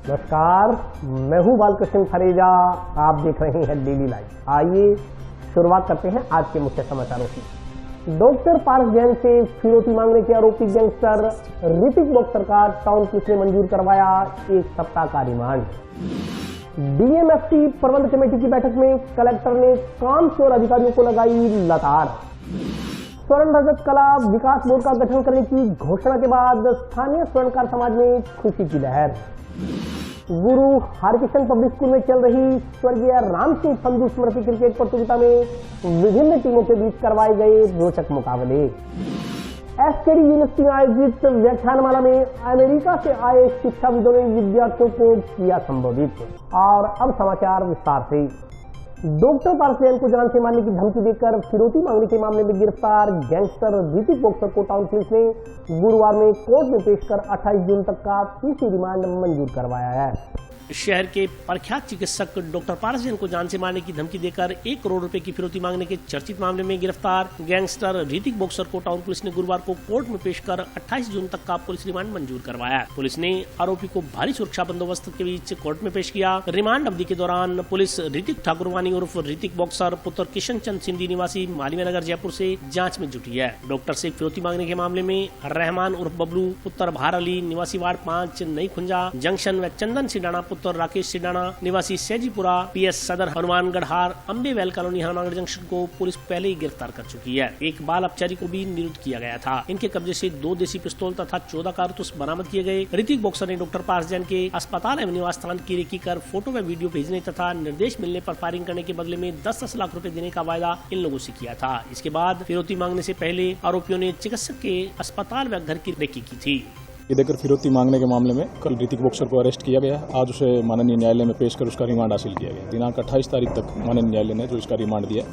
नमस्कार, मैं हूं बालकृष्ण फरेजा। आप देख रहे हैं डेली लाइफ। आइए शुरुआत करते हैं आज के मुख्य समाचारों की। डॉक्टर पारस जैन से फिरौती मांगने के आरोपी गैंगस्टर ऋतिक बॉक्सर का टाउन पुलिस ने मंजूर करवाया 1 सप्ताह का रिमांड। डीएमएफटी प्रबंध कमेटी की बैठक में कलेक्टर ने कामचोर अधिकारियों को लगाई लताड़। स्वर्ण रजत कला विकास बोर्ड का गठन करने की घोषणा के बाद स्थानीय स्वर्णकार समाज में खुशी की लहर। गुरु हरकिशन पब्लिक स्कूल में चल रही स्वर्गीय राम सिंह संधू स्मृति क्रिकेट प्रतियोगिता में विभिन्न टीमों के बीच करवाए गए रोचक मुकाबले। एसकेडी यूनिवर्सिटी में आयोजित व्याख्यानमाला में अमेरिका से आए शिक्षाविदों ने विद्यार्थियों को किया संबोधित। और अब समाचार विस्तार से। डॉक्टर पारस जैन को जान से मारने की धमकी देकर फिरौती मांगने के मामले में गिरफ्तार गैंगस्टर ऋतिक बॉक्सर को टाउन पुलिस ने गुरुवार में कोर्ट में पेश कर 28 जून तक का पीसी रिमांड मंजूर करवाया है। शहर के प्रख्यात चिकित्सक डॉक्टर पारस जैन को जान से मारने की धमकी देकर 1 करोड़ रुपए की फिरौती मांगने के चर्चित मामले में गिरफ्तार गैंगस्टर ऋतिक बॉक्सर को टाउन पुलिस ने गुरुवार को कोर्ट में पेश कर 28 जून तक का पुलिस रिमांड मंजूर करवाया। पुलिस ने आरोपी को भारी सुरक्षा बंदोबस्त के बीच कोर्ट में पेश किया। रिमांड अवधि के दौरान पुलिस ऋतिक ठाकुरवानी उर्फ ऋतिक बॉक्सर पुत्र किशन चंद सिंधी निवासी मालवीय नगर जयपुर से जाँच में जुटी है। डॉक्टर से फिरौती मांगने के मामले में रहमान उर्फ बबलू पुत्र भार अली निवासी वार्ड 5 नई खुंजा जंक्शन व चंदन सिडाना पुत्र राकेश सिडाना निवासी सैजीपुरा पीएस सदर हनुमानगढ़ हार अम्बेवैल कॉलोनी हनुमानगढ़ जंक्शन को पुलिस पहले ही गिरफ्तार कर चुकी है। एक बाल अपचारी को भी निरुद्ध किया गया था। इनके कब्जे से 2 देसी पिस्तौल तथा 14 कारतूस बरामद किए गए। ऋतिक बॉक्सर ने डॉक्टर पारस जैन के अस्पताल एवं निवास स्थान की रेकी कर फोटो व वीडियो भेजने तथा निर्देश मिलने पर फायरिंग करने के बदले में 10-10 लाख रुपए देने का वायदा इन लोगों से किया था। इसके बाद फिरौती मांगने से पहले आरोपियों ने चिकित्सक के अस्पताल व घर की रेकी की थी। ये देकर फिरौती मांगने के मामले में कल ऋतिक बॉक्सर को अरेस्ट किया गया। आज उसे माननीय न्यायालय में पेश कर उसका रिमांड हासिल किया गया। दिनांक 28 तारीख तक माननीय न्यायालय ने जो इसका रिमांड दिया,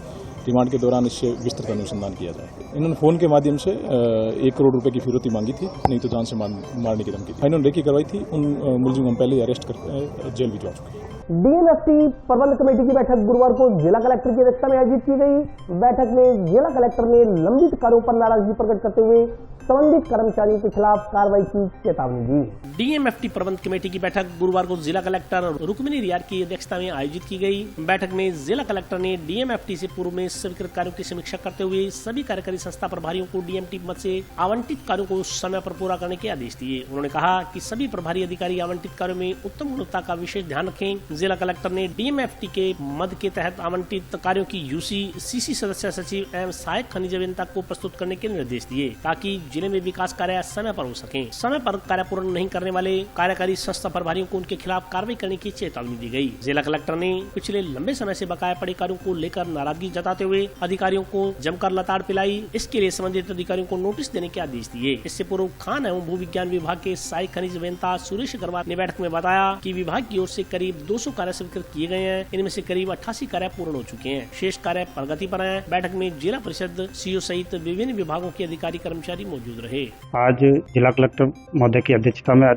रिमांड के दौरान इससे विस्तृत अनुसंधान किया जाए। इन्होंने फोन के माध्यम से 1 करोड़ रुपए की फिरौती मांगी थी, नहीं तो जान से मारने की धमकी थी। इन्होंने रेकी करवाई थी। उन मुलजिम हम पहले अरेस्ट कर जेल भिजवा चुके हैं। डीएमएफटी प्रबंध कमेटी की बैठक गुरुवार को जिला कलेक्टर की अध्यक्षता में आयोजित की गई। बैठक में जिला कलेक्टर ने लंबित कार्यों पर नाराजगी प्रकट करते हुए संबंधित कर्मचारियों के खिलाफ कार्रवाई की चेतावनी दी। डीएमएफटी प्रबंध कमेटी की बैठक गुरुवार को जिला कलेक्टर रुक्मिनी रियार की अध्यक्षता में आयोजित की गई। बैठक में जिला कलेक्टर ने डीएमएफटी से पूर्व में स्वीकृत कार्यों की समीक्षा करते हुए सभी कार्यकारी संस्था प्रभारियों को डीएमटी मद से आवंटित कार्यों को समय पर पूरा करने के आदेश दिए। उन्होंने कहा कि सभी प्रभारी अधिकारी आवंटित कार्यों में उत्तम गुणवत्ता का विशेष ध्यान रखें। जिला कलेक्टर ने डीएमएफटी के मद के तहत आवंटित कार्यों की यूसी, सीसी सदस्य सचिव एवं सहायक खनिज अभियंता को प्रस्तुत करने के निर्देश दिए ताकि जिले में विकास कार्य समय पर हो सके। समय पर कार्य पूर्ण नहीं करने वाले कार्यकारी संस्था प्रभारियों को उनके खिलाफ कार्रवाई करने की चेतावनी दी गई। जिला कलेक्टर ने पिछले लंबे समय से बकाया पड़े कार्यों को लेकर नाराजगी जताते हुए अधिकारियों को जमकर लताड़ पिलाई। इसके लिए संबंधित अधिकारियों को नोटिस देने के आदेश दिए। इससे पूर्व खान एवं भू विज्ञान विभाग के सहायक खनिज अभियंता सुरेश अग्रवाल ने बैठक में बताया कि विभाग की ओर से करीब 200 कार्य स्वीकृत किए गए हैं। इनमें से करीब 88 कार्य पूर्ण हो चुके हैं। शेष कार्य प्रगति पर हैं। बैठक में जिला परिषद सीईओ सहित विभिन्न विभागों के अधिकारी कर्मचारी मौजूद रहे। आज जिला कलेक्टर महोदय की अध्यक्षता में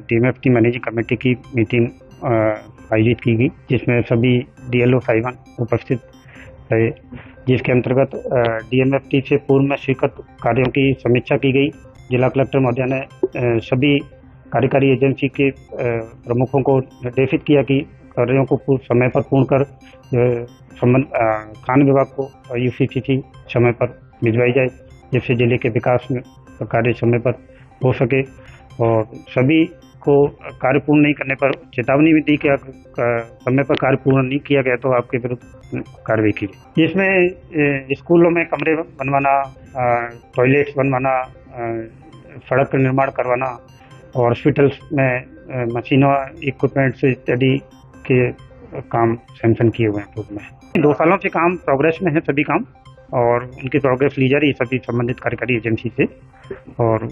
डीएमएफटी मैनेजिंग कमेटी की मीटिंग आयोजित की गई, जिसमें सभी डीएलओ साहिबान उपस्थित रहे, जिसके अंतर्गत डीएमएफटी से पूर्व में स्वीकृत कार्यों की समीक्षा की गई। जिला कलेक्टर महोदय ने सभी कार्यकारी एजेंसी के प्रमुखों को निर्देशित किया कि कार्यों को समय पर पूर्ण कर खान विभाग को यूसीसीसी समय पर भिजवाई जाए, जिससे जिले के विकास में कार्य समय पर हो सके। और सभी को कार्य पूर्ण नहीं करने पर चेतावनी भी दी कि समय पर कार्य पूर्ण नहीं किया गया तो आपके विरुद्ध कार्रवाई की जाए। जिसमें स्कूलों में कमरे बनवाना, टॉयलेट्स बनवाना, सड़क का निर्माण करवाना और हॉस्पिटल्स में मशीनों इक्विपमेंट्स इत्यादि के काम सैंक्शन किए हुए हैं पूर्व में। 2 सालों से काम प्रोग्रेस में है सभी काम, और उनकी प्रोग्रेस ली जा रही है सभी संबंधित कार्यकारी एजेंसी से। और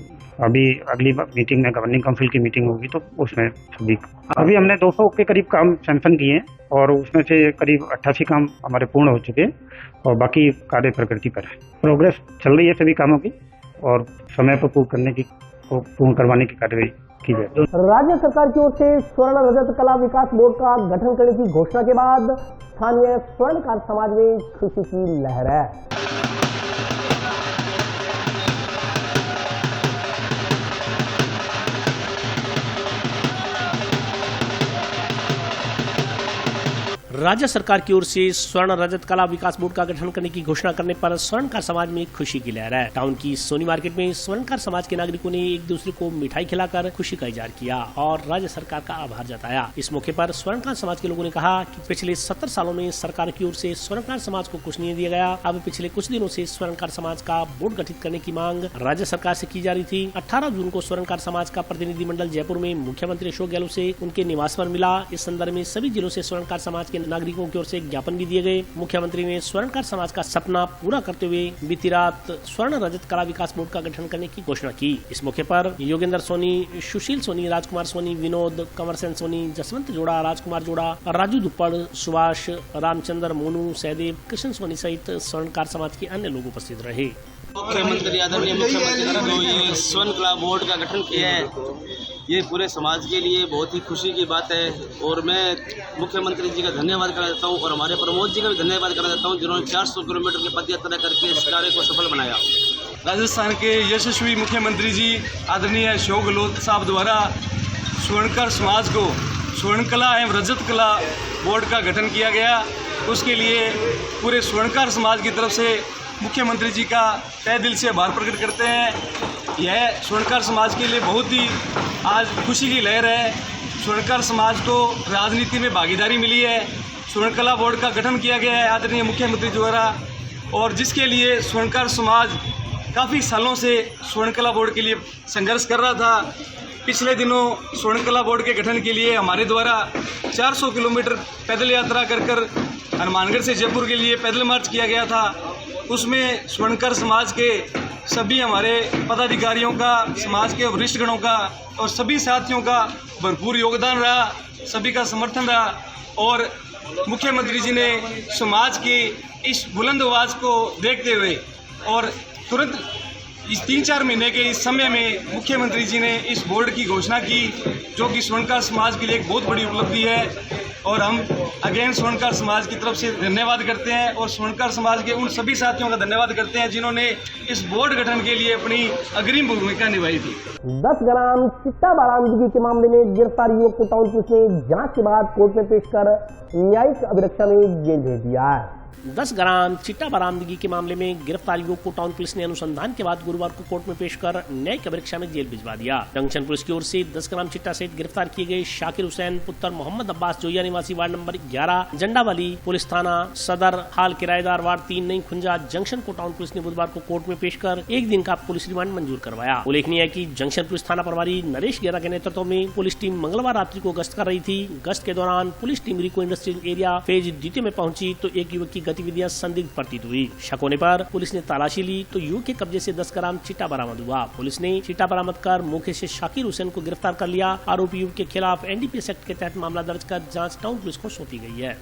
अभी अगली मीटिंग में गवर्निंग काउंसिल की मीटिंग होगी तो उसमें सभी अभी हमने 200 के करीब काम सैंक्शन किए हैं और उसमें से करीब 88 काम हमारे पूर्ण हो चुके हैं और बाकी कार्य प्रगति पर है। प्रोग्रेस चल रही है सभी कामों की और समय पर पूर्ण करवाने की कार्रवाई की जाए। राज्य सरकार की ओर से स्वर्ण रजत कला विकास बोर्ड का गठन करने की घोषणा के बाद स्थानीय स्वर्णकार समाज में खुशी की लहर है। राज्य सरकार की ओर से स्वर्ण रजत कला विकास बोर्ड का गठन करने की घोषणा करने पर स्वर्णकार समाज में खुशी की लहर है। टाउन की सोनी मार्केट में स्वर्णकार समाज के नागरिकों ने एक दूसरे को मिठाई खिलाकर खुशी का इजहार किया और राज्य सरकार का आभार जताया। इस मौके पर स्वर्णकार समाज के लोगों ने कहा कि पिछले 70 सालों में सरकार की ओर से स्वर्णकार समाज को कुछ नहीं दिया गया। अब पिछले कुछ दिनों से स्वर्णकार समाज का बोर्ड गठित करने की मांग राज्य सरकार से की जा रही थी। 18 जून को स्वर्णकार समाज का प्रतिनिधिमंडल जयपुर में मुख्यमंत्री अशोक गहलोत से उनके निवास पर मिला। इस संदर्भ में सभी जिलों से स्वर्णकार समाज के नागरिकों की ओर से ज्ञापन भी दिए गए। मुख्यमंत्री ने स्वर्णकार समाज का सपना पूरा करते हुए बीती रात स्वर्ण रजत कला विकास बोर्ड का गठन करने की घोषणा की। इस मौके पर योगेंद्र सोनी, सुशील सोनी, राजकुमार सोनी, विनोद, कंवर सेन सोनी, जसवंत जोड़ा, राजकुमार जोड़ा, राजू दुप्पड़, सुभाष, रामचंद्र, मोनू, सहदेव, कृष्ण सोनी सहित स्वर्णकार समाज के अन्य लोग उपस्थित रहे। मुख्यमंत्री आदरणीय मुख्यमंत्री जो ये स्वर्ण कला बोर्ड का गठन किया है, ये पूरे समाज के लिए बहुत ही खुशी की बात है और मैं मुख्यमंत्री जी का धन्यवाद करना चाहता हूँ और हमारे प्रमोद जी का भी धन्यवाद करना चाहता हूँ जिन्होंने 400 किलोमीटर की पद यात्रा करके इस कार्य को सफल बनाया। राजस्थान के यशस्वी मुख्यमंत्री जी आदरणीय अशोक गहलोत साहब द्वारा स्वर्णकार समाज को स्वर्ण कला एवं रजत कला बोर्ड का गठन किया गया। उसके लिए पूरे स्वर्णकार समाज की तरफ से मुख्यमंत्री जी का तहे दिल से आभार प्रकट करते हैं। यह स्वर्णकार समाज के लिए बहुत ही आज खुशी की लहर है। स्वर्णकार समाज को राजनीति में भागीदारी मिली है। स्वर्ण कला बोर्ड का गठन किया गया है आदरणीय मुख्यमंत्री द्वारा और जिसके लिए स्वर्णकार समाज काफ़ी सालों से स्वर्ण कला बोर्ड के लिए संघर्ष कर रहा था। पिछले दिनों स्वर्ण कला बोर्ड के गठन के लिए हमारे द्वारा 400 किलोमीटर पैदल यात्रा कर हनुमानगढ़ से जयपुर के लिए पैदल मार्च किया गया था। उसमें स्वर्णकार समाज के सभी हमारे पदाधिकारियों का, समाज के वरिष्ठ गणों का और सभी साथियों का भरपूर योगदान रहा, सभी का समर्थन रहा और मुख्यमंत्री जी ने समाज की इस बुलंद आवाज़ को देखते हुए और तुरंत इस 3-4 महीने के इस समय में मुख्यमंत्री जी ने इस बोर्ड की घोषणा की, जो कि स्वर्णकार समाज के लिए एक बहुत बड़ी उपलब्धि है और हम अगेन स्वर्णकार समाज की तरफ से धन्यवाद करते हैं और स्वर्णकार समाज के उन सभी साथियों का धन्यवाद करते हैं जिन्होंने इस बोर्ड गठन के लिए अपनी अग्रिम भूमिका निभाई थी। 10 ग्राम चिट्टा बरामदगी के मामले में गिरफ्तार युवक को टाउन पुलिस ने जांच के बाद कोर्ट में पेश कर न्यायिक अभिरक्षा में जेल भेज दिया है। 10 ग्राम चिट्टा बरामदगी के मामले में गिरफ्तार युवक को टाउन पुलिस ने अनुसंधान के बाद गुरुवार को कोर्ट में पेश कर न्यायिक अभिरक्षा में जेल भिजवा दिया। जंक्शन पुलिस की ओर से 10 ग्राम चिट्टा सहित गिरफ्तार किए गए शाकिर हुसैन पुत्र मोहम्मद अब्बास जोया निवासी वार्ड नंबर 11 जंडावाली पुलिस थाना सदर हाल किराएदार वार्ड 3 नई खुंजा जंक्शन को टाउन पुलिस ने बुधवार को कोर्ट में पेश कर 1 दिन का पुलिस रिमांड मंजूर करवाया। उल्लेखनीय है कि जंक्शन पुलिस थाना प्रभारी नरेश गेरा के नेतृत्व में पुलिस टीम मंगलवार रात्रि को गश्त कर रही थी। गश्त के दौरान पुलिस टीम रिको इंडस्ट्रियल एरिया फेज द्वितीय में पहुंची तो एक युवक की गतिविधियां संदिग्ध प्रतीत हुई। शक होने पर पुलिस ने तलाशी ली तो युवक के कब्जे से 10 ग्राम चिट्टा बरामद हुआ। पुलिस ने चिट्टा बरामद कर मौके से शाकिर हुसैन को गिरफ्तार कर लिया। आरोपी युवक के खिलाफ एनडीपीएस एक्ट के तहत मामला दर्ज कर जांच टाउन पुलिस को सौंपी गई है।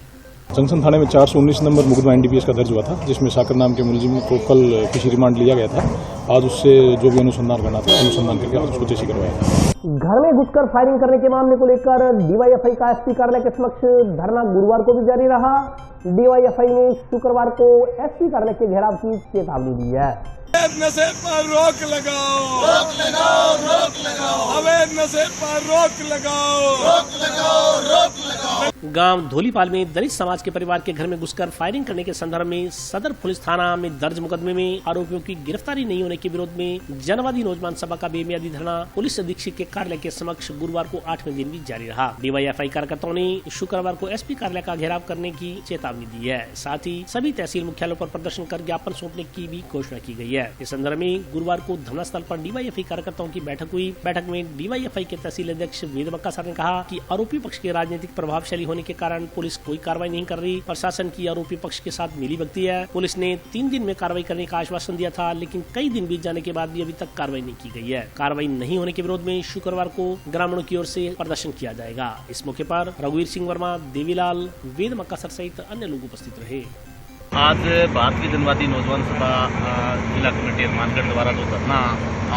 जंक्शन थाने में 419 नंबर मुकदमा एनडीपीएस का दर्ज हुआ था, जिसमें शाकिर नाम के मुलजिम को कल किसी रिमांड लिया गया था। आज उससे जो भी अनुसंधान करना था अनुसंधान करके आज उसको पेशी करवाया था। घर में घुसकर फायरिंग करने के मामले को लेकर डीवाईएफआई का एसपी कार्यालय के समक्ष धरना गुरुवार को भी जारी रहा। डीवाईएफआई ने शुक्रवार को एसपी कार्यालय के घेराव की चेतावनी दी है। अवैध नशे पर रोक लगाओ, रोक लगाओ, रोक लगाओ, अवैध नशे पर रोक लगाओ, रोक लगाओ, रोक लगाओ। गांव धोलीपाल में दलित समाज के परिवार के घर में घुसकर फायरिंग करने के संदर्भ में सदर पुलिस थाना में दर्ज मुकदमे में आरोपियों की गिरफ्तारी नहीं होने के विरोध में जनवादी नौजवान सभा का बेमियादी धरना पुलिस अधीक्षक के कार्यालय के समक्ष गुरुवार को 8वें दिन भी जारी रहा। डीवाईएफआई कार्यकर्ताओं ने शुक्रवार को एसपी कार्यालय का घेराव करने की चेतावनी दी है। साथ ही सभी तहसील मुख्यालयों पर प्रदर्शन कर ज्ञापन सौंपने की भी घोषणा की गई है। इस संदर्भ में गुरुवार को धरना स्थल पर डीवाईएफआई कार्यकर्ताओं की बैठक हुई। बैठक में डीवाईएफआई के तहसील अध्यक्ष वेद मक्का सर ने कहा कि आरोपी पक्ष के राजनीतिक प्रभावशाली होने के कारण पुलिस कोई कार्रवाई नहीं कर रही। प्रशासन की आरोपी पक्ष के साथ मिली भगती है। पुलिस ने 3 दिन में कार्रवाई करने का आश्वासन दिया था, लेकिन कई दिन बीत जाने के बाद भी अभी तक कार्रवाई नहीं की गई है। कार्रवाई नहीं होने के विरोध में शुक्रवार को ग्रामीणों की ओर से प्रदर्शन किया जाएगा। इस मौके पर रघुवीर सिंह वर्मा, देवीलाल, वेद मक्का सर सहित अन्य लोग उपस्थित रहे। आज भारतीय जनवादी नौजवान सभा जिला कमेटी हनुमानगढ़ द्वारा जो धरना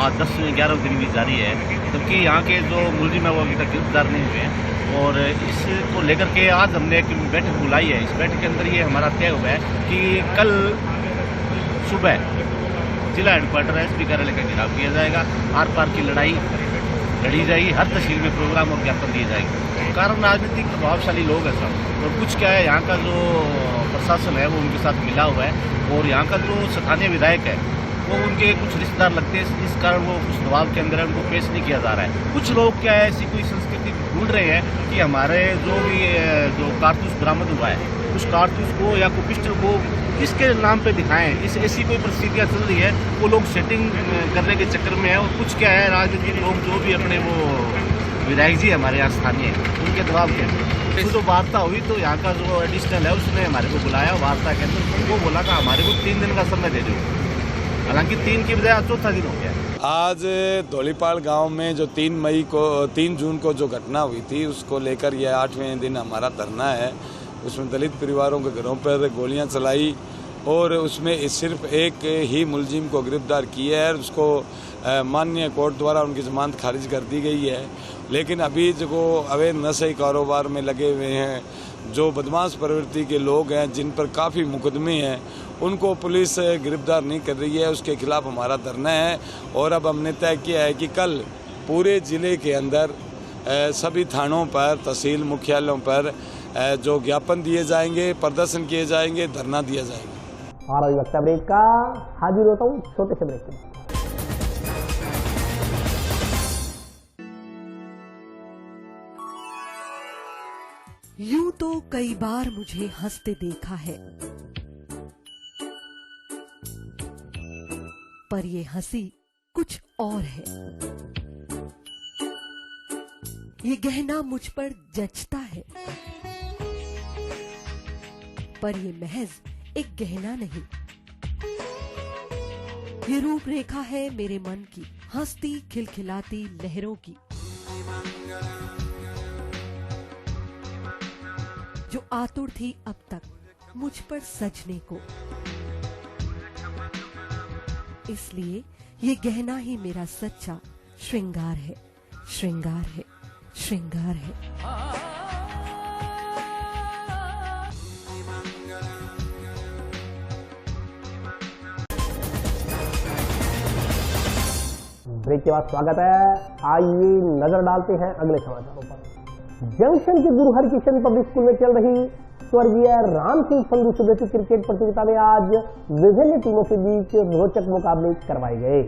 आज 10-11 दिन भी जारी है, जबकि यहाँ के जो मुलजिम है वो अभी तक गिरफ्तार नहीं हुए और इसको लेकर के आज हमने एक बैठक बुलाई है। इस बैठक के अंदर ये हमारा तय हुआ है कि कल सुबह जिला हेडक्वार्टर एसपी कार्यालय का घेराव किया जाएगा। आर पार की लड़ाई लड़ी जाएगी, हर तहसील में प्रोग्राम और ज्ञापन दिए जाएंगे। कारण राजनीतिक प्रभावशाली लोग हैं सब, और कुछ क्या है यहाँ का जो प्रशासन है वो उनके साथ मिला हुआ है, और यहाँ का जो स्थानीय विधायक है वो उनके कुछ रिश्तेदार लगते हैं, इस कारण वो कुछ दबाव के अंदर उनको पेश नहीं किया जा रहा है। कुछ लोग क्या है ऐसी कोई संस्कृति ढूंढ रहे हैं कि हमारे जो भी जो कारतूस बरामद हुआ है उस कारतूस को या कोई पिस्टल को किसके नाम पे दिखाएं, इस ऐसी कोई परिस्थितियाँ चल रही है। वो लोग सेटिंग करने के चक्कर में है, और कुछ क्या है राजनीतिक लोग जो भी अपने वो विधायक जी हमारे यहाँ स्थानीय उनके दबाव के जो वार्ता हुई, तो यहाँ का जो एडिशनल है उसने हमारे को बुलाया वार्ता के अंदर, वो बोला कि हमारे को 3 दिन का समय दे दो, हालांकि 3 की बजाय 4था दिन हो गया। आज धौलीपाल गांव में जो 3 जून को जो घटना हुई थी उसको लेकर यह 8वें दिन हमारा धरना है। उसमें दलित परिवारों के घरों पर गोलियां चलाई और उसमें सिर्फ एक ही मुलजिम को गिरफ्तार किया है, उसको माननीय कोर्ट द्वारा उनकी जमानत खारिज कर दी गई है। लेकिन अभी जो अवैध नशे कारोबार में लगे हुए हैं, जो बदमाश प्रवृत्ति के लोग हैं, जिन पर काफ़ी मुकदमे हैं, उनको पुलिस गिरफ्तार नहीं कर रही है, उसके खिलाफ हमारा धरना है। और अब हमने तय किया है कि कल पूरे ज़िले के अंदर सभी थानों पर, तहसील मुख्यालयों पर जो ज्ञापन दिए जाएंगे, प्रदर्शन किए जाएंगे, धरना दिया जाएगा। और अभी वक्त ब्रेक का हाजिर होता हूँ छोटे से ब्रेक के बाद। यूं तो कई बार मुझे हंसते देखा है, पर ये हंसी कुछ और है। ये गहना मुझ पर जचता है, पर ये महज एक गहना नहीं, ये रूपरेखा है मेरे मन की, हंसती खिलखिलाती लहरों की, जो आतुर थी अब तक मुझ पर सजने को। इसलिए ये गहना ही मेरा सच्चा श्रृंगार है, श्रृंगार है, श्रृंगार है। ब्रेक के बाद स्वागत है। आइए नजर डालते हैं अगले समाचारों पर। जंक्शन के गुरु हरकिशन पब्लिक स्कूल में चल रही स्वर्गीय राम सिंह संधू स्मृति क्रिकेट प्रतियोगिता में आज विभिन्न टीमों के बीच रोचक मुकाबले करवाए गए।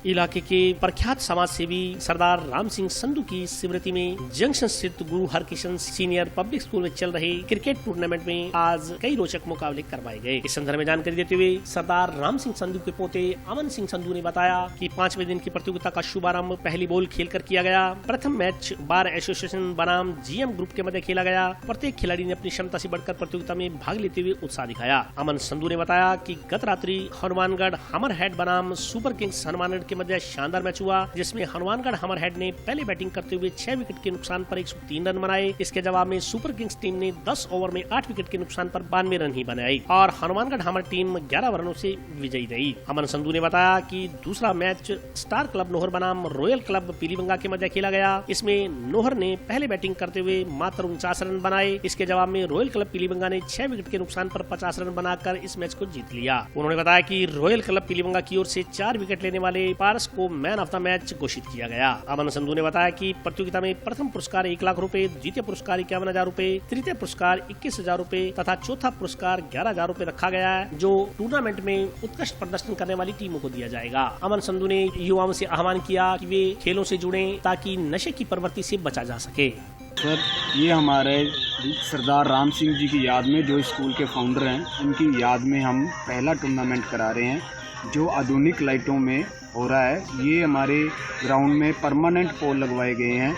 इलाके के प्रख्यात समाज सेवी सरदार राम सिंह संधू की स्मृति में जंक्शन स्थित गुरु हरकिशन सीनियर पब्लिक स्कूल में चल रहे क्रिकेट टूर्नामेंट में आज कई रोचक मुकाबले करवाए गए। इस संदर्भ में जानकारी देते हुए सरदार राम सिंह संधू के पोते अमन सिंह संधू ने बताया कि 5वें दिन की प्रतियोगिता का शुभारंभ पहली बॉल खेलकर किया गया। प्रथम मैच बार एसोसिएशन बनाम GM ग्रुप के मध्य खेला गया। प्रत्येक खिलाड़ी ने अपनी क्षमता से बढ़कर प्रतियोगिता में भाग लेते हुए उत्साह दिखाया। अमन संधू ने बताया कि गत रात्रि हनुमानगढ़ हमरहेड बनाम सुपर किंग्स हनुमानगढ़ के मध्य शानदार मैच हुआ, जिसमें हनुमानगढ़ हमरहेड ने पहले बैटिंग करते हुए 6 विकेट के नुकसान पर 103 रन बनाए। इसके जवाब में सुपर किंग्स टीम ने 10 ओवर में 8 विकेट के नुकसान पर 92 रन ही बनाए और हनुमानगढ़ हमर टीम 11 रनों से विजयी रही। अमन संधू ने बताया कि दूसरा मैच स्टार क्लब नोहर बनाम रॉयल क्लब पीलीबंगा के मध्य खेला गया। इसमें नोहर ने पहले बैटिंग करते हुए मात्र 49 रन बनाए। इसके जवाब में रॉयल क्लब पीलीबंगा ने 6 विकेट के नुकसान पर 50 रन बनाकर इस मैच को जीत लिया। उन्होंने बताया कि रॉयल क्लब पीलीबंगा की ओर से 4 विकेट लेने वाले पारस को मैन ऑफ द मैच घोषित किया गया। अमन संधू ने बताया कि प्रतियोगिता में प्रथम पुरस्कार 1 लाख रुपए, द्वितीय पुरस्कार 51,000 रुपए, तृतीय पुरस्कार 21,000 रुपए तथा चौथा पुरस्कार 11,000 रुपए रखा गया है, जो टूर्नामेंट में उत्कृष्ट प्रदर्शन करने वाली टीमों को दिया जाएगा। अमन संधू ने युवाओं से आह्वान किया कि वे खेलों से जुड़े ताकि नशे की प्रवृत्ति से बचा जा सके। सर, ये हमारे सरदार राम सिंह जी की याद में, जो स्कूल के फाउंडर हैं, उनकी याद में हम पहला टूर्नामेंट करा रहे हैं जो आधुनिक लाइटों में हो रहा है। ये हमारे ग्राउंड में परमानेंट पोल लगवाए गए हैं,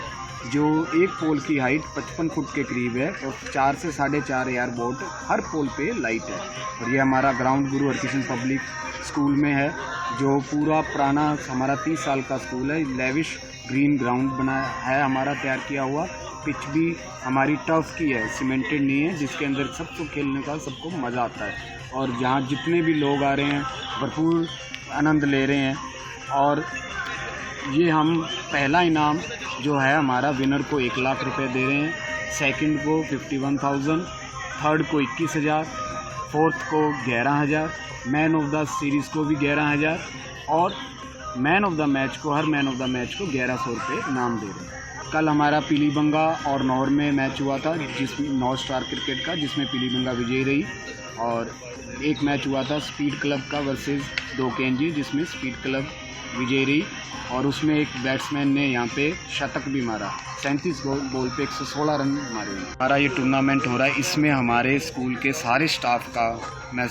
जो एक पोल की हाइट 55 फुट के करीब है और 4 से 4.5 एयर बोट हर पोल पे लाइट है। और ये हमारा ग्राउंड गुरु हरकिशन पब्लिक स्कूल में है, जो पूरा पुराना हमारा 30 साल का स्कूल है। लेविश ग्रीन ग्राउंड बना है हमारा तैयार किया हुआ। पिच भी हमारी टर्फ की है, सीमेंटेड नहीं है, जिसके अंदर सबको खेलने का सबको मज़ा आता है। और यहाँ जितने भी लोग आ रहे हैं भरपूर आनंद ले रहे हैं। और ये हम पहला इनाम जो है हमारा विनर को 1 लाख रुपए दे रहे हैं, सेकंड को 51,000, थर्ड को 21,000, फोर्थ को 11,000, मैन ऑफ द सीरीज़ को भी 11,000 और मैन ऑफ द मैच को, her man of the match को 1100 रुपये इनाम दे रहे हैं। कल हमारा पीलीबंगा और नौर में मैच हुआ था, जिसमें नॉर्थ स्टार क्रिकेट का, जिसमें पीलीबंगा विजयी रही। और एक मैच हुआ था स्पीड क्लब का वर्सेस दो केंजी, जिसमें स्पीड क्लब विजयी रही। और उसमें एक बैट्समैन ने यहाँ पे शतक भी मारा, 37 बॉल पे 116 रन मारे। हमारा ये टूर्नामेंट हो रहा है, इसमें हमारे स्कूल के सारे स्टाफ का मैं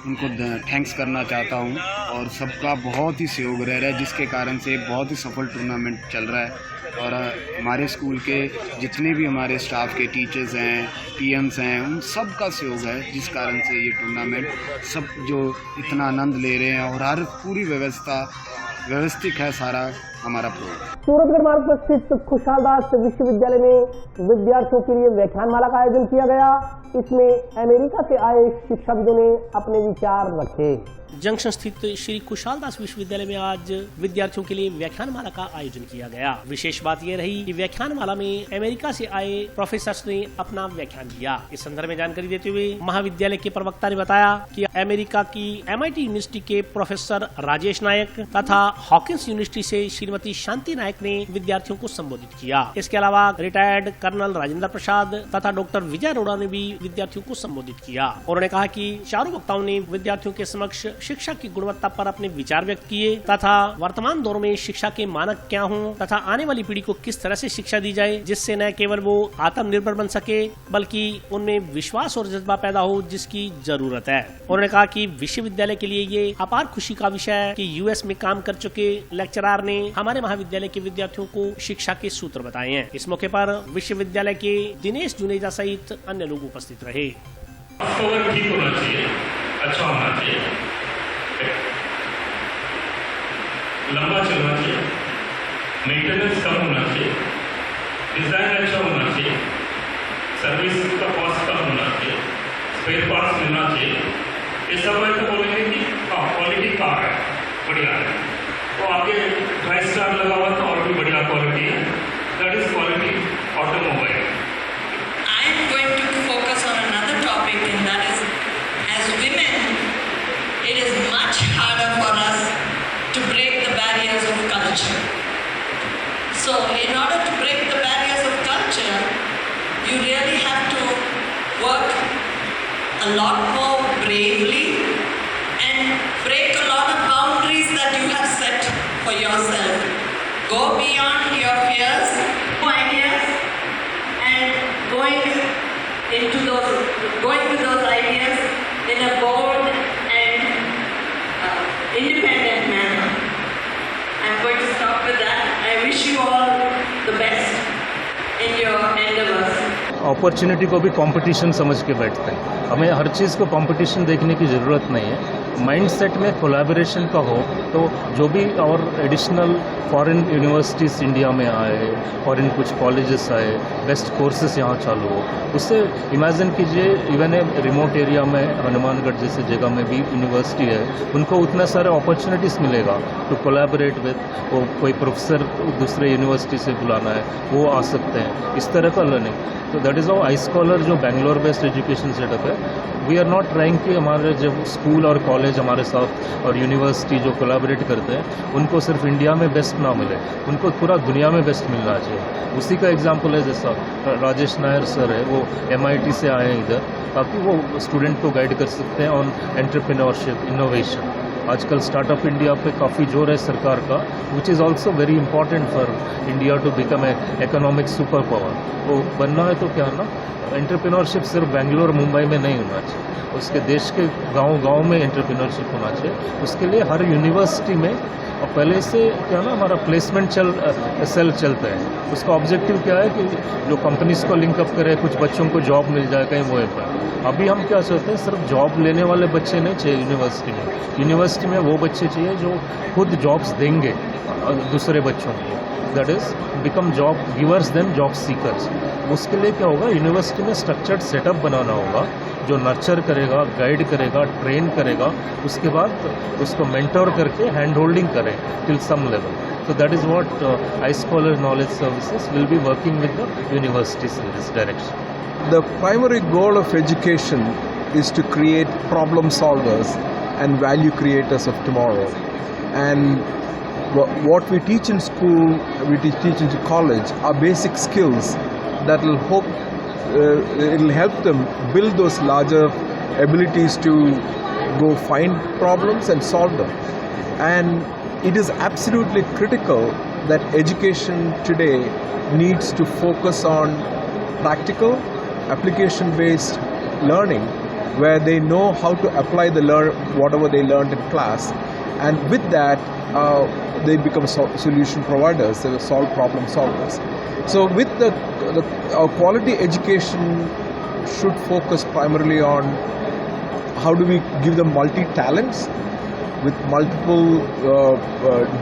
उनको थैंक्स करना चाहता हूँ और सबका बहुत ही सहयोग रह रहा है, जिसके कारण से बहुत ही सफल टूर्नामेंट चल रहा है। और हमारे स्कूल के जितने भी हमारे स्टाफ के टीचर्स हैं, पीएम्स हैं, उन सब का सहयोग है, जिस कारण से ये टूर्नामेंट सब जो इतना आनंद ले रहे हैं। और हर पूरी व्यवस्थित है सारा हमारा प्रोग्राम। सूरतगढ़ मार्ग पर स्थित खुशहाल दास विश्वविद्यालय में विद्यार्थियों के लिए व्याख्यानमाला का आयोजन किया गया। इसमें अमेरिका से आए शिक्षाविदों ने अपने विचार रखे। जंक्शन स्थित श्री खुशहाल दास विश्वविद्यालय में आज विद्यार्थियों के लिए व्याख्यानमाला का आयोजन किया गया। विशेष बात यह रही कि व्याख्यानमाला में अमेरिका से आए प्रोफेसर्स ने अपना व्याख्यान दिया। इस संदर्भ में जानकारी देते हुए महाविद्यालय के प्रवक्ता ने बताया कि अमेरिका की MIT यूनिवर्सिटी के प्रोफेसर राजेश नायक तथा हॉकिंस यूनिवर्सिटी से श्रीमती शांति नायक ने विद्यार्थियों को संबोधित किया। इसके अलावा रिटायर्ड कर्नल राजेंद्र प्रसाद तथा डॉक्टर विजय अरोड़ा ने भी विद्यार्थियों को संबोधित किया। उन्होंने कहा कि चारों वक्ताओं ने विद्यार्थियों के समक्ष शिक्षा की गुणवत्ता पर अपने विचार व्यक्त किए तथा वर्तमान दौर में शिक्षा के मानक क्या हों तथा आने वाली पीढ़ी को किस तरह से शिक्षा दी जाए, जिससे न केवल वो आत्मनिर्भर बन सके बल्कि उनमें विश्वास और जज्बा पैदा हो, जिसकी जरूरत है। उन्होंने कहा कि विश्वविद्यालय के लिए ये अपार खुशी का विषय है कि US में काम कर चुके लेक्चरार ने हमारे महाविद्यालय के विद्यार्थियों को शिक्षा के सूत्र बताए हैं। इस मौके पर विश्वविद्यालय के दिनेश जुनेजा सहित अन्य लोग उपस्थित रहे। ठीक होना चाहिए, अच्छा होना चाहिए, लंबा चलना चाहिए, मेंटेनेंस कम होना चाहिए, डिजाइन अच्छा होना चाहिए, सर्विस का कॉस्ट कम होना चाहिए, स्पेयर पार्ट्स मिलना चाहिए। ये सब है तो बोलेंगे कि क्वालिटी कार है, बढ़िया है। तो आगे 5 स्टार लगा हुआ तो और भी बढ़िया क्वालिटी है, that is quality automobile. I am going to focus on another topic, and that is, as women, it is much harder for us to break the barriers of culture. So in order to break the barriers of culture, you really have to work a lot more bravely and break a lot of boundaries that you have set for yourself. Go beyond your fears, ideas, and going with those ideas in a bold and independent manner. I'm going to stop with that. I wish you all the best in your endeavors. Opportunity को भी competition समझ के बैठते हैं। हमें हर चीज़ को competition देखने की ज़रूरत नहीं है। माइंडसेट में कोलैबोरेशन का हो तो जो भी और एडिशनल फॉरेन यूनिवर्सिटीज़ इंडिया में आए, फॉरेन कुछ कॉलेजेस आए, बेस्ट कोर्सेज यहाँ चालू हो, उससे इमेजिन कीजिए इवन ए रिमोट एरिया में हनुमानगढ़ जैसे जगह में भी यूनिवर्सिटी है, उनको उतना सारे अपॉर्चुनिटीज़ मिलेगा टू कोलैबोरेट विद। वो कोई प्रोफेसर दूसरे यूनिवर्सिटी से बुलाना है वो आ सकते हैं, इस तरह का लर्निंग। तो दैट इज़ हाउ iScholar जो बैंगलोर बेस्ड एजुकेशन सेटअप है, वी आर नॉट ट्राइंग कि हमारे जब स्कूल और कॉलेज हमारे साथ और यूनिवर्सिटी जो कोलैबोरेट करते हैं उनको सिर्फ इंडिया में बेस्ट ना मिले, उनको पूरा दुनिया में बेस्ट मिलना चाहिए। उसी का एग्जांपल है जैसा राजेश नायर सर है, वो MIT से आए हैं इधर ताकि वो स्टूडेंट को गाइड कर सकते हैं ऑन एंटरप्रेन्योरशिप, इनोवेशन। आजकल स्टार्टअप इंडिया पे काफ़ी जोर है सरकार का, which is also very important for India to become a economic super power. वो बनना है तो क्या ना, एंटरप्रेन्योरशिप सिर्फ बेंगलोर मुंबई में नहीं होना चाहिए, उसके देश के गांव-गांव में एंटरप्रेन्योरशिप होना चाहिए। उसके लिए हर यूनिवर्सिटी में और पहले से क्या ना हमारा प्लेसमेंट सेल चलता है, उसका ऑब्जेक्टिव क्या है कि जो कंपनीज को लिंकअप करे, कुछ बच्चों को जॉब मिल जाए कहीं वो पर। अभी हम क्या चाहते हैं, सिर्फ जॉब लेने वाले बच्चे नहीं चाहिए यूनिवर्सिटी में। यूनिवर्सिटी में वो बच्चे चाहिए जो खुद जॉब्स देंगे दूसरे बच्चों को, that is become job givers than job seekers. उसके लिए क्या होगा, यूनिवर्सिटी में स्ट्रक्चर्ड सेटअप बनाना होगा जो नर्चर करेगा, गाइड करेगा, ट्रेन करेगा, उसके बाद उसको मेंटोर करके हैंड होल्डिंग करे till some level. So that is what iScholar Knowledge Services will be working with the universities in this direction. The primary goal of education is to create problem solvers and value creators of tomorrow. And what we teach in school, we teach in college are basic skills that will it'll help them build those larger abilities to go find problems and solve them. And it is absolutely critical that education today needs to focus on practical, application-based learning, where they know how to apply whatever they learned in class, and with that they become solution providers. They will solve problem solvers. So with our quality education should focus primarily on how do we give them multi-talents with multiple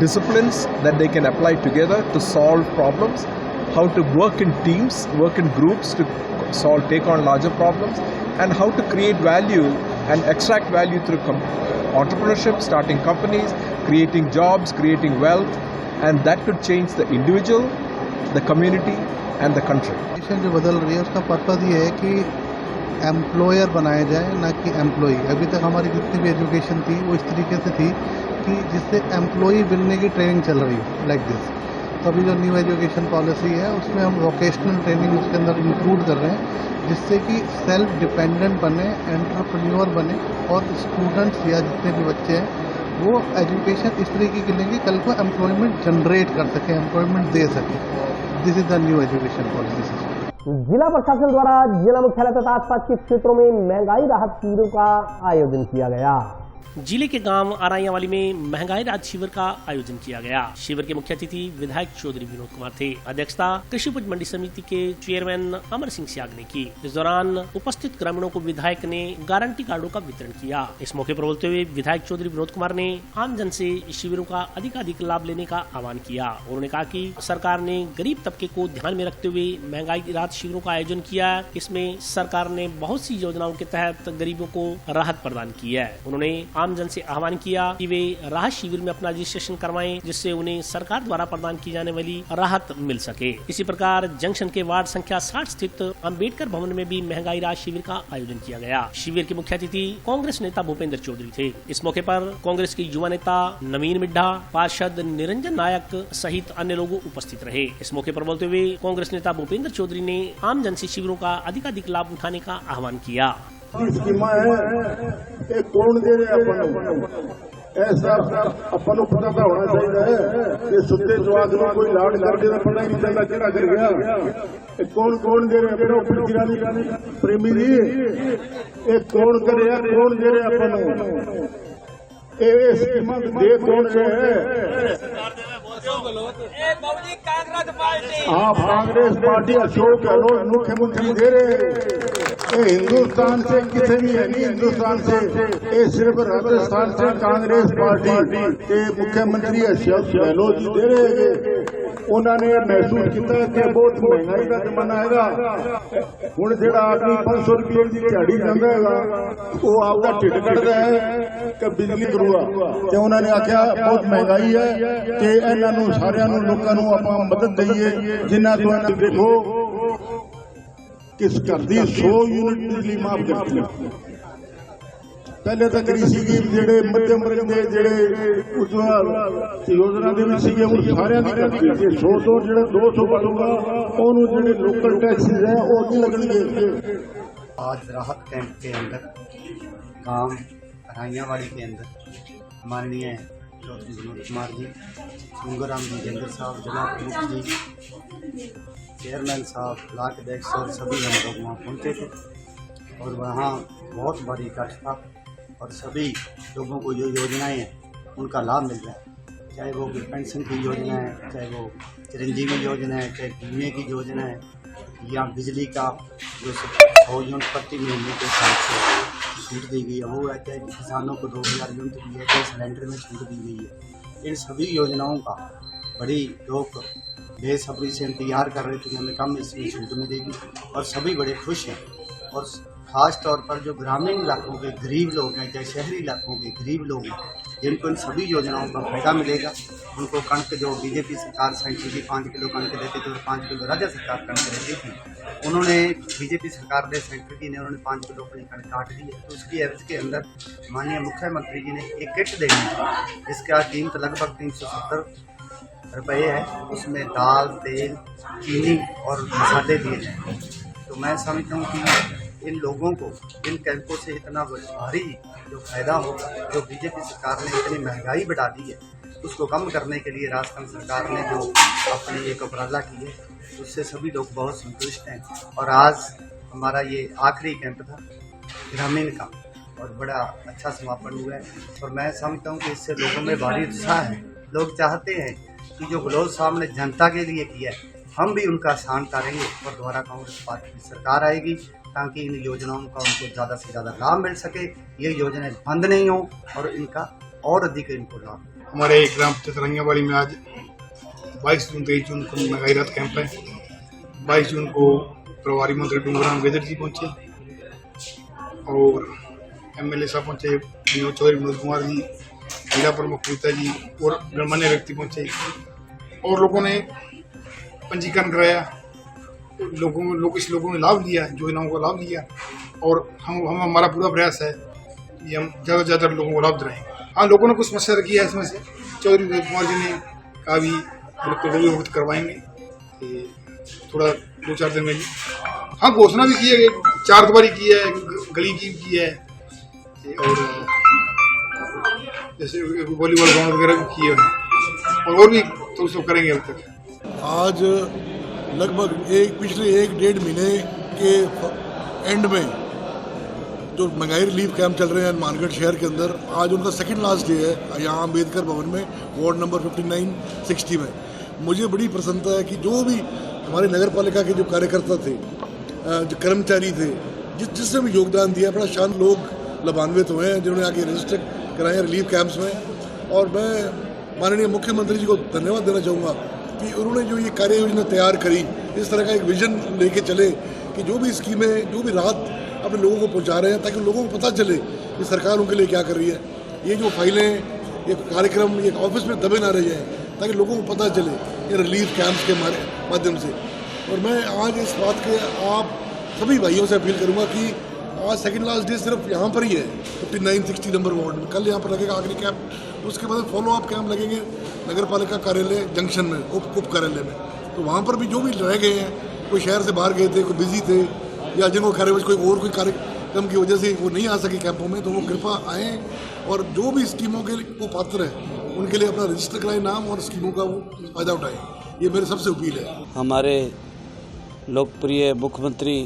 disciplines that they can apply together to solve problems, how to work in teams, work in groups to take on larger problems, and how to create value and extract value through entrepreneurship, starting companies, creating jobs, creating wealth, and that could change the individual, the community and the country. जो बदल रही है उसका purpose ये है कि employer बनाया जाए, ना कि एम्प्लॉई। अभी तक हमारी जितनी भी एजुकेशन थी वो इस तरीके से थी कि जिससे एम्प्लॉई बनने की ट्रेनिंग चल रही है लाइक दिस। तो अभी जो न्यू एजुकेशन पॉलिसी है उसमें हम वोकेशनल ट्रेनिंग उसके अंदर इंक्लूड कर रहे हैं, जिससे कि सेल्फ डिपेंडेंट बने, एंटरप्रेन्योर बने, और स्टूडेंट्स या जितने भी बच्चे हैं वो एजुकेशन इस तरीके की लेंगे कल को एम्प्लॉयमेंट जनरेट कर सकें, एम्प्लॉयमेंट दे सकें। This is the new education policy. जिला प्रशासन द्वारा जिला मुख्यालय तथा आसपास के क्षेत्रों में महंगाई राहत शिविरों का आयोजन किया गया। जिले के गांव आराइयावाली में महंगाई राहत शिविर का आयोजन किया गया। शिविर के मुख्य अतिथि विधायक चौधरी विनोद कुमार थे। अध्यक्षता कृषि उपज मंडी समिति के चेयरमैन अमर सिंह सियाग ने की। इस दौरान उपस्थित ग्रामीणों को विधायक ने गारंटी कार्डों का वितरण किया। इस मौके पर बोलते हुए विधायक चौधरी विनोद कुमार ने आमजन से शिविरों का अधिकाधिक लाभ लेने का आह्वान किया। उन्होंने कहा कि सरकार ने गरीब तबके को ध्यान में रखते हुए महंगाई राहत शिविरों का आयोजन किया। इसमें सरकार ने बहुत सी योजनाओं के तहत गरीबों को राहत प्रदान की है। उन्होंने आमजन से आह्वान किया कि वे राहत शिविर में अपना रजिस्ट्रेशन करवाएं, जिससे उन्हें सरकार द्वारा प्रदान की जाने वाली राहत मिल सके। इसी प्रकार जंक्शन के वार्ड संख्या 60 स्थित अंबेडकर भवन में भी महंगाई राहत शिविर का आयोजन किया गया। शिविर के मुख्य अतिथि कांग्रेस नेता भूपेंद्र चौधरी थे। इस मौके पर कांग्रेस के युवा नेता नवीन मिड्ढा, पार्षद निरंजन नायक सहित अन्य लोग उपस्थित रहे। इस मौके पर बोलते हुए कांग्रेस नेता भूपेंद्र चौधरी ने आमजन से शिविरों का अधिकाधिक लाभ उठाने का आह्वान किया। स्कीमा है ये कौन दे रहे अपन ऐसा अपन पता तो होना चाहिए कि सुते जवाब में कोई लाड कर दे पता ही नहीं चलता केड़ा कर गया। कौन कौन दे रहे अपन ऊपर गिरानी प्रेमी जी ये कौन करे कौन दे रहे अपन ये स्कीमा दे कौन रहे हाँ कांग्रेस पार्टी अशोक गहलोत मुख्यमंत्री दे रहे। हिंदुस्तान से किसी भी है नहीं, हिंदुस्तान से ये सिर्फ राजस्थान से कांग्रेस पार्टी के मुख्यमंत्री अशोक गहलोत जी दे रहे हैं। उन्होंने महसूस किया कि बहुत महंगाई का जमाना है। हूँ जो आदमी 500 रुपये की दिहाड़ी जाता है वो आपका ढिड कटता है कि बिजली करूगा। तो उन्होंने आख्या बहुत महंगाई है कि इन्हों सारिया लोगों आप मदद दईए जिन्हों तो देखो किस घर की 100 यूनिट बिजली माफ करती है। पहले तो करी सी जेडे मध्यम वर्ग के जेडे योजना के भी सीगे हूँ सारे की करती है। 100 तो जो 200 बढ़ूगा उन्होंने जो लोकल टैक्सीज है वो नहीं लगेंगे। आज राहत कैंप के अंदर गांव राइयावाड़ी के अंदर माननीय चौधरी विनोद कुमार जी, सुंगराम जी, जेंद्र साहब, जिला प्रमुख जी, चेयरमैन साहब, ब्लॉक अध्यक्ष और सभी हम लोग वहाँ पहुँचे थे और वहाँ बहुत बड़ी इकट्ठ था और सभी लोगों को जो योजनाएं हैं उनका लाभ मिल रहा है। चाहे वो पेंशन की योजना है, चाहे वो चिरंजीवी योजना है, चाहे बीमे की योजना है या बिजली का जो 100 यूनिट प्रति महीने के हिसाब से छूट दी गई है वो है, चाहे किसानों को 2000 यूनिट दी है, चाहे सिलेंडर में छूट दी गई है। इन सभी योजनाओं का बड़ी लोग बेसब्री से इंतजार कर रहे थे कि हमें कम इसमें छूट मिलेगी और सभी बड़े खुश हैं। और ख़ास तौर पर जो ग्रामीण इलाकों के गरीब लोग हैं, चाहे शहरी इलाकों के गरीब लोग हैं, जिनको इन सभी योजनाओं का फायदा मिलेगा, उनको कणक जो बीजेपी सरकार सेंटर की 5 किलो कणक देती थी और 5 किलो राज्य सरकार कणक देती थी, उन्होंने बीजेपी सरकार ने सेंटर की ने उन्होंने 5 किलो अपनी कणक काट दी है, तो उसकी एवज के अंदर माननीय मुख्यमंत्री जी ने एक किट देनी है जिसकी आज कीमत लगभग 370 रुपये है। उसमें दाल, तेल, चीनी और मसाले दिए जाए। तो मैं समझता हूँ कि इन लोगों को इन कैंपों से इतना भारी जो फायदा होगा, जो बीजेपी सरकार ने इतनी महंगाई बढ़ा दी है, उसको कम करने के लिए राजस्थान सरकार ने जो अपनी एक उपराला की है, उससे सभी लोग बहुत संतुष्ट हैं। और आज हमारा ये आखिरी कैंप था ग्रामीण का और बड़ा अच्छा समापन हुआ है। और मैं समझता हूँ कि इससे लोगों में भारी उत्साह है। लोग चाहते हैं कि जो गहलोत साहब ने जनता के लिए किया है, हम भी उनका शान करेंगे और दोबारा कांग्रेस पार्टी की सरकार आएगी, ताकि इन योजनाओं का उनको ज़्यादा से ज़्यादा लाभ मिल सके, ये योजनाएं बंद नहीं हो और इनका और अधिक इनको लाभ। हमारे ग्राम तरंगियावाड़ी में आज 22 जून 23 जून को महंगाई राहत कैंप है। 22 जून को प्रभारी मंत्री डूंगराम गेजर जी पहुंचे और MLA साहब पहुंचे, चौधरी विनोद कुमार जी, जिला प्रमुख कविता जी और गणमान्य व्यक्ति पहुंचे और लोगों ने पंजीकरण कराया। लोगों ने लाभ लिया, योजनाओं का लाभ लिया और हम हमारा पूरा प्रयास है कि हम ज़्यादा से ज़्यादा लोगों को लाभ दिलाएं। हाँ, लोगों ने कुछ समस्या रखी है, इसमें से चौधरी विनोद कुमार जी ने कहा भी बिल्कुल वक्त करवाएंगे, थोड़ा 2-4 दिन में। हाँ, घोषणा भी की है, 4 दुआरी की है, गली की है और जैसे वॉलीबॉल ग्राउंड वगैरह भी किए हैं और भी तो सब करेंगे अब तक। आज लगभग पिछले 1-1.5 महीने के एंड में जो महंगाई रिलीफ कैंप चल रहे हैं मानगढ़ शहर के अंदर, आज उनका सेकंड लास्ट डे है यहाँ अम्बेडकर भवन में, वार्ड नंबर 59-60 में। मुझे बड़ी प्रसन्नता है कि जो भी हमारे नगर पालिका के जो कार्यकर्ता थे, जो कर्मचारी थे, जिससे भी योगदान दिया, बड़ा शांत लोग लाभान्वित हुए हैं जिन्होंने आके रजिस्टर कराए रिलीफ कैंप्स में। और मैं माननीय मुख्यमंत्री जी को धन्यवाद देना चाहूँगा कि उन्होंने जो ये कार्य योजना तैयार करी, इस तरह का एक विजन लेके चले कि जो भी स्कीमें, जो भी राहत अपने लोगों को पहुंचा रहे हैं, ताकि लोगों को पता चले कि सरकार उनके लिए क्या कर रही है। ये जो फाइलें, ये कार्यक्रम एक ऑफिस में दबे ना रह जाए, ताकि लोगों को पता चले ये रिलीफ कैंप्स के माध्यम से। और मैं आज इस बात के आप सभी भाइयों से अपील करूँगा कि आज सेकंड लास्ट डे सिर्फ यहाँ पर ही है 59-60 नंबर वार्ड में, कल यहाँ पर लगेगा आखिरी कैंप। उसके बाद फॉलो अप कैंप लगेंगे नगर पालिका कार्यालय जंक्शन में, उप कार्यालय में। तो वहाँ पर भी जो भी रह गए हैं, कोई शहर से बाहर गए थे, कोई बिजी थे या जिनको कोई कार्यक्रम की वजह से वो नहीं आ सके कैंपों में, तो वो कृपा आएँ और जो भी स्कीमों के वो पात्र है उनके लिए अपना रजिस्टर कराएं नाम और स्कीमों का वो फायदा उठाएं। ये मेरी सबसे अपील है। हमारे लोकप्रिय मुख्यमंत्री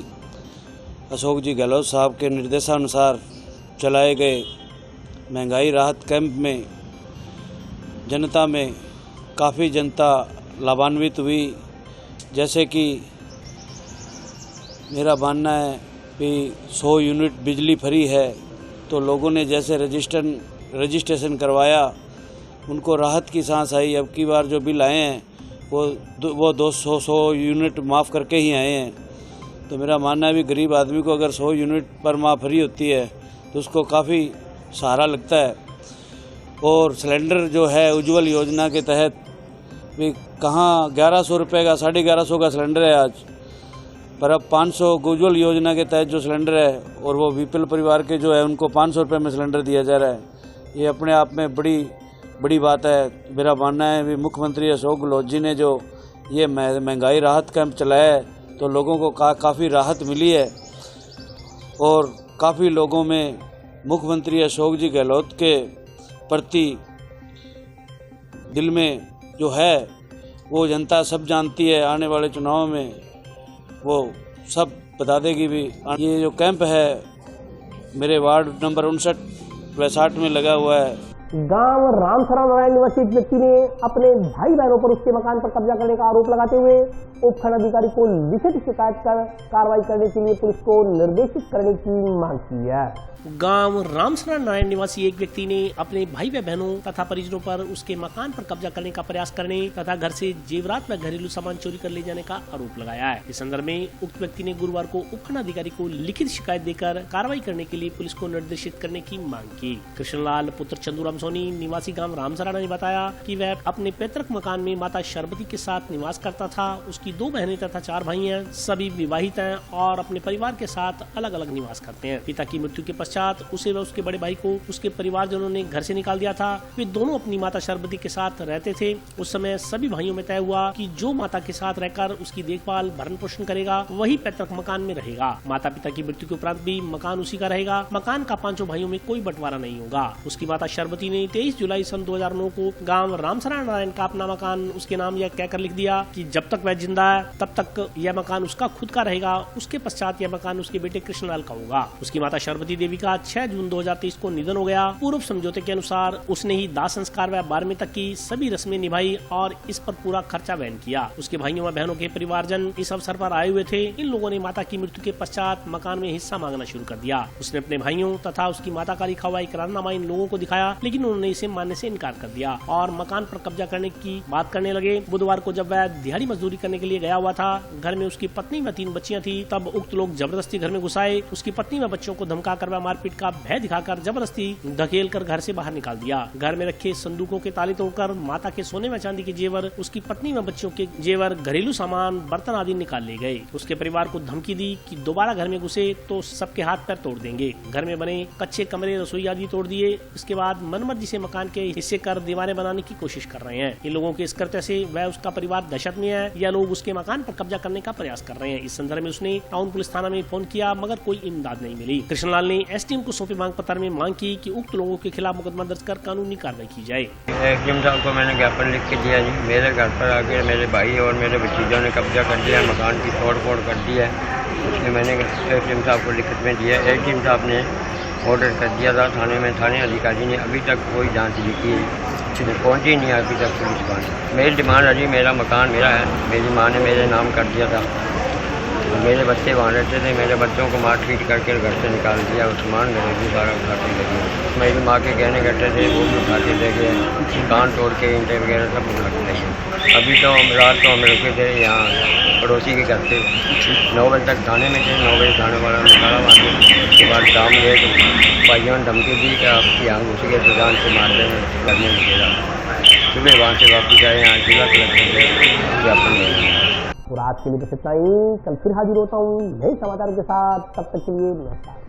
अशोक जी गहलोत साहब के निर्देशानुसार चलाए गए महंगाई राहत कैंप में जनता में काफ़ी जनता लाभान्वित हुई। जैसे कि मेरा मानना है कि 100 यूनिट बिजली फ्री है, तो लोगों ने जैसे रजिस्ट्रेशन करवाया, उनको राहत की सांस आई। अब की बार जो बिल आए हैं वो 200 यूनिट माफ़ करके ही आए हैं। तो मेरा मानना है भी गरीब आदमी को अगर 100 यूनिट पर माह फ्री होती है तो उसको काफ़ी सहारा लगता है। और सिलेंडर जो है उज्ज्वल योजना के तहत भी कहाँ 1100 रुपये का 1150 का सिलेंडर है आज, पर अब 500 उज्ज्वल योजना के तहत जो सिलेंडर है और वो बीपीएल परिवार के जो है उनको 500 रुपये में सिलेंडर दिया जा रहा है। ये अपने आप में बड़ी बात है। मेरा मानना है भी मुख्यमंत्री अशोक गहलोत जी ने जो ये महंगाई राहत कैंप चलाया है तो लोगों को काफ़ी राहत मिली है और काफ़ी लोगों में मुख्यमंत्री अशोक जी गहलोत के प्रति दिल में जो है वो जनता सब जानती है। आने वाले चुनाव में वो सब बता देगी भी। ये जो कैंप है मेरे वार्ड नंबर 59-62 में लगा हुआ है। गांव रामसरा नारायण निवासी एक व्यक्ति ने अपने भाई बहनों पर उसके मकान पर कब्जा करने का आरोप लगाते हुए उपखंड अधिकारी को लिखित शिकायत कर कार्रवाई करने के लिए पुलिस को निर्देशित करने की मांग की है। गांव रामसरा नारायण निवासी एक व्यक्ति ने अपने भाई व बहनों तथा परिजनों पर उसके मकान पर कब्जा करने का प्रयास करने तथा घर से जेवरात व घरेलू सामान चोरी कर ले जाने का आरोप लगाया है। इस संदर्भ में उक्त व्यक्ति ने गुरुवार को उपखंड अधिकारी को लिखित शिकायत देकर कार्रवाई करने के लिए पुलिस को निर्देशित करने की मांग की। कृष्णलाल पुत्र चंदूराम सोनी निवासी गांव रामसरा ने बताया कि वह अपने पैतृक मकान में माता शर्बती के साथ निवास करता था। उसकी की 2 बहनें तथा 4 भाई हैं। सभी विवाहित हैं और अपने परिवार के साथ अलग अलग निवास करते हैं। पिता की मृत्यु के पश्चात उसे व उसके बड़े भाई को उसके परिवारजनों ने घर से निकाल दिया था। वे दोनों अपनी माता शर्बती के साथ रहते थे। उस समय सभी भाइयों में तय हुआ कि जो माता के साथ रहकर उसकी देखभाल भरण पोषण करेगा वही पैतृक मकान में रहेगा। माता पिता की मृत्यु के उपरांत भी मकान उसी का रहेगा। मकान का 5 भाइयों में कोई बंटवारा नहीं होगा। उसकी माता शर्बती ने 23 जुलाई सन 2009 को गांव रामसरा नारायण का अपना मकान उसके नाम यह कहकर लिख दिया कि जब तक वह जिंदा है तब तक यह मकान उसका खुद का रहेगा। उसके पश्चात यह मकान उसके बेटे कृष्णलाल का होगा। उसकी माता शर्बती देवी का 6 जून 2023 को निधन हो गया। पूर्व समझौते के अनुसार उसने ही दाह संस्कार व 12वीं तक की सभी रस्में निभाई और इस पर पूरा खर्चा वहन किया। उसके भाइयों व बहनों के परिवारजन इस अवसर पर आए हुए थे। इन लोगों ने माता की मृत्यु के पश्चात मकान में हिस्सा मांगना शुरू कर दिया। उसने अपने भाइयों तथा उसकी माता का लिखा हुआ इकरारनामा इन लोगों को दिखाया, लेकिन उन्होंने इसे मानने से इनकार कर दिया और मकान पर कब्जा करने की बात करने लगे। बुधवार को जब वह दिहाड़ी मजदूरी करने के लिए गया हुआ था, घर में उसकी पत्नी व 3 बच्चियां थी। तब उक्त लोग जबरदस्ती घर में घुसाए। उसकी पत्नी व बच्चों को धमकाकर व मारपीट का भय दिखाकर जबरदस्ती धकेल कर घर से बाहर निकाल दिया। घर में रखे संदूकों के ताले तोड़कर माता के सोने व चांदी के जेवर, उसकी पत्नी व बच्चों के जेवर, घरेलू सामान, बर्तन आदि निकाल ले गए। उसके परिवार को धमकी दी कि दोबारा घर में घुसे तो सबके हाथ पैर तोड़ देंगे। घर में बने कच्चे कमरे, रसोई आदि तोड़ दिए। इसके बाद मनमर्जी से मकान के हिस्से कर दीवारें बनाने की कोशिश कर रहे हैं। इन लोगों के इस कृत्य से वह उसका परिवार दहशत में है। यह लोग उसके मकान पर कब्जा करने का प्रयास कर रहे हैं। इस संदर्भ में उसने टाउन पुलिस थाना में फोन किया मगर कोई इमदाद नहीं मिली। कृष्णलाल ने एसडीएम को सौंपे मांग पत्र में मांग की कि उक्त लोगों के खिलाफ मुकदमा दर्ज कर कानूनी कार्रवाई की जाए। एसडीएम साहब को मैंने ज्ञापन लिख के दिया जी। मेरे घर पर आके मेरे भाई और मेरे भतीजों ने कब्जा कर दिया, मकान की तोड़ फोड़ कर दी है। इसलिए मैंने एसडीएम साहब को लिखित में दिया। एसडीएम साहब ने ऑर्डर कर दिया था थाने में। थाने अधिकारी ने अभी तक कोई जांच नहीं की, पहुंची नहीं अभी तक पुलिस वाले। मेरी डिमांड है जी, मेरा मकान मेरा है, मेरी माँ ने मेरे नाम कर दिया था। मेरे बच्चे वहाँ रहते थे, मेरे बच्चों को मार पीट करके घर से निकाल दिया। और सामान मेरे भी सारा उठाते लगे। मेरी माँ के गहने गट्टे थे वो भी उठाते ले गए। कान तोड़ के ईंटें वगैरह सब उठाते ले गए। अभी तो हम रात को हम रुके थे यहाँ पड़ोसी के घर से। 9 बजे तक थाने में थे। 9 बजे थाने वाला निकाला वहाँ से। उसके बाद शाम में भाइयों ने धमकी दी कि आपकी यहाँ घुस गए तो जान से मार देंगे, करने लगेगा। सुबह वहाँ से वापस आए, यहाँ जिला कलेक्टर से ज्ञापन देंगे। और आज के लिए बस इतना ही। कल फिर हाजिर होता हूँ नए समाचार के साथ। तब तक के लिए नमस्कार।